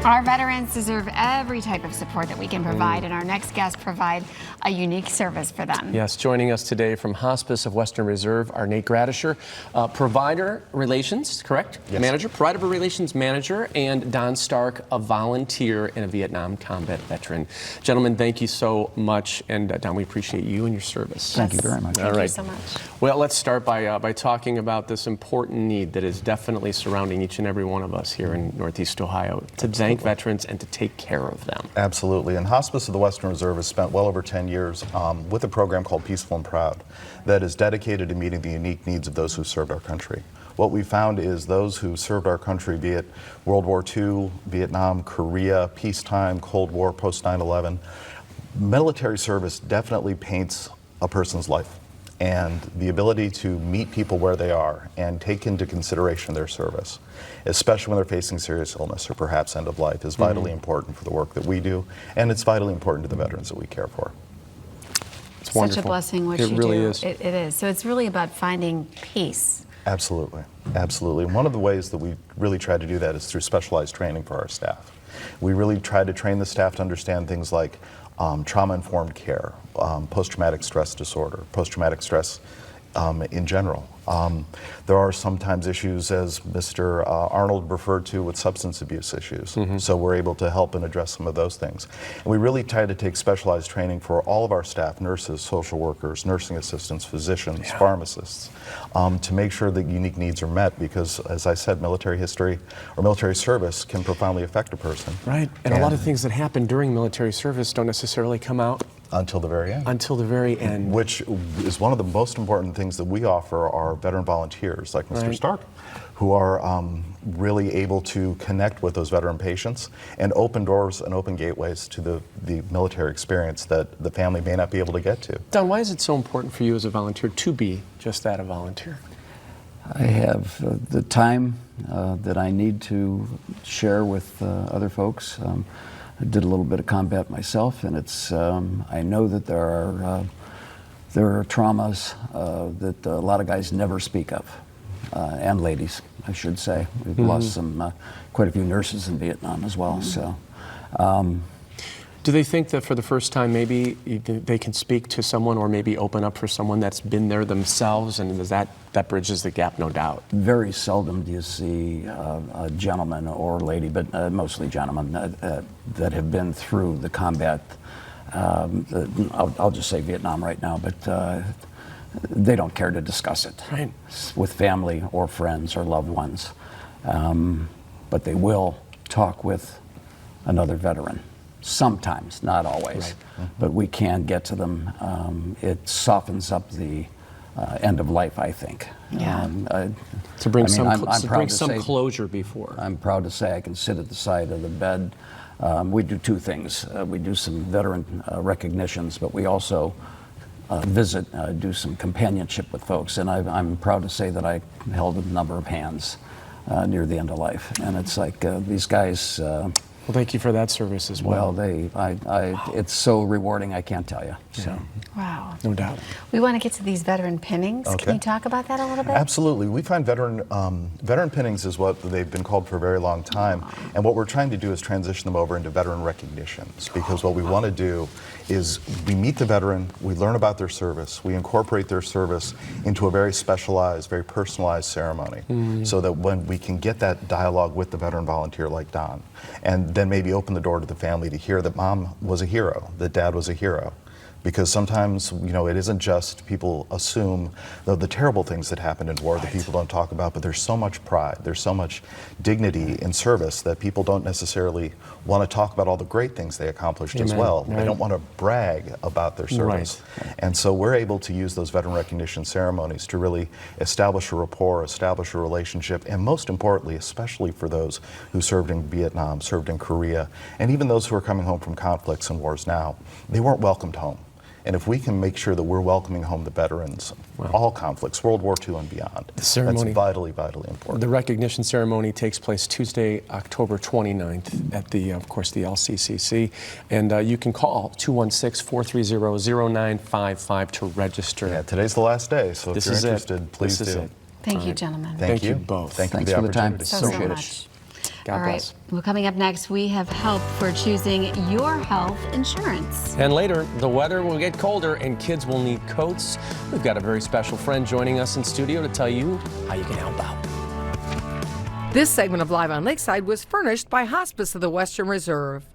Our veterans deserve every type of support that we can provide, and our next guests provide a unique service for them. Yes, joining us today from Hospice of Western Reserve are Nate Gradisher, Provider Relations, correct? Yes. Manager, Provider Relations Manager, and Don Stark, a volunteer and a Vietnam combat veteran. Gentlemen, thank you so much, and Don, we appreciate you and your service. Thank you very much. Thank you so much. Well, let's start by talking about this important need that is definitely surrounding each and every one of us here in Northeast Ohio, to thank veterans and to take care of them. Absolutely. And Hospice of the Western Reserve has spent well over 10 years with a program called Peaceful and Proud that is dedicated to meeting the unique needs of those who served our country. What we found is those who served our country, be it World War II, Vietnam, Korea, peacetime, Cold War, post 9/11, military service definitely paints a person's life. And the ability to meet people where they are and take into consideration their service, especially when they're facing serious illness or perhaps end of life, is vitally important for the work that we do, and it's vitally important to the veterans that we care for. It's Such wonderful. a blessing what It you really do. is. It is. So it's really about finding peace. Absolutely, absolutely. And one of the ways that we really try to do that is through specialized training for our staff. We really try to train the staff to understand things like trauma-informed care, post-traumatic stress disorder, post-traumatic stress in general. There are sometimes issues, as Mr. Arnold referred to, with substance abuse issues. So we're able to help and address some of those things. And we really try to take specialized training for all of our staff, nurses, social workers, nursing assistants, physicians, pharmacists, to make sure that unique needs are met, because, as I said, military history or military service can profoundly affect a person. Right, and a lot of things that happen during military service don't necessarily come out until the very end. Until the very end. Which is one of the most important things that we offer our veteran volunteers, like Mr. Stark, who are really able to connect with those veteran patients and open doors and open gateways to the military experience that the family may not be able to get to. Don, why is it so important for you as a volunteer to be just that, a volunteer? I have the time that I need to share with other folks. I did a little bit of combat myself, and it's I know that there are traumas that a lot of guys never speak of, and ladies, I should say. We've lost quite a few nurses in Vietnam as well. So, do they think that for the first time maybe they can speak to someone or maybe open up for someone that's been there themselves, and that bridges the gap, no doubt? Very seldom do you see a gentleman or lady, but mostly gentlemen, that have been through the combat. I'll just say Vietnam right now, but they don't care to discuss it with family or friends or loved ones. But they will talk with another veteran. Sometimes, not always, but we can get to them. It softens up the end of life, I think. Yeah. To bring some say, closure before. I'm proud to say I can sit at the side of the bed. We do two things. We do some veteran recognitions, but we also do some companionship with folks. And I'm proud to say that I held a number of hands near the end of life. And it's like these guys... well, thank you for that service as well. Well, it's so rewarding, I can't tell you. So. Wow. No doubt. We want to get to these veteran pinnings. Okay. Can you talk about that a little bit? Absolutely. We find veteran pinnings is what they've been called for a very long time. And what we're trying to do is transition them over into veteran recognitions, because what we want to do is we meet the veteran, we learn about their service, we incorporate their service into a very specialized, very personalized ceremony, so that when we can get that dialogue with the veteran volunteer like Don, and then maybe open the door to the family to hear that mom was a hero, that dad was a hero. Because sometimes, it isn't just people assume the terrible things that happened in war that people don't talk about, but there's so much pride, there's so much dignity in service that people don't necessarily want to talk about all the great things they accomplished as well. They don't want to brag about their service. And so we're able to use those veteran recognition ceremonies to really establish a rapport, establish a relationship, and most importantly, especially for those who served in Vietnam, served in Korea, and even those who are coming home from conflicts and wars now, they weren't welcomed home. And if we can make sure that we're welcoming home the veterans, all conflicts, World War II and beyond, the ceremony, that's vitally, vitally important. The recognition ceremony takes place Tuesday, October 29th at of course, the LCCC. And you can call 216-430-0955 to register. Yeah, today's the last day, so if you're interested, please do. Thank you, gentlemen. Thank you both. Thank you Thanks for for the time. opportunity. So Appreciate it. much. God All right. bless. Well, coming up next, we have help for choosing your health insurance. And later, the weather will get colder and kids will need coats. We've got a very special friend joining us in studio to tell you how you can help out. This segment of Live on Lakeside was furnished by Hospice of the Western Reserve.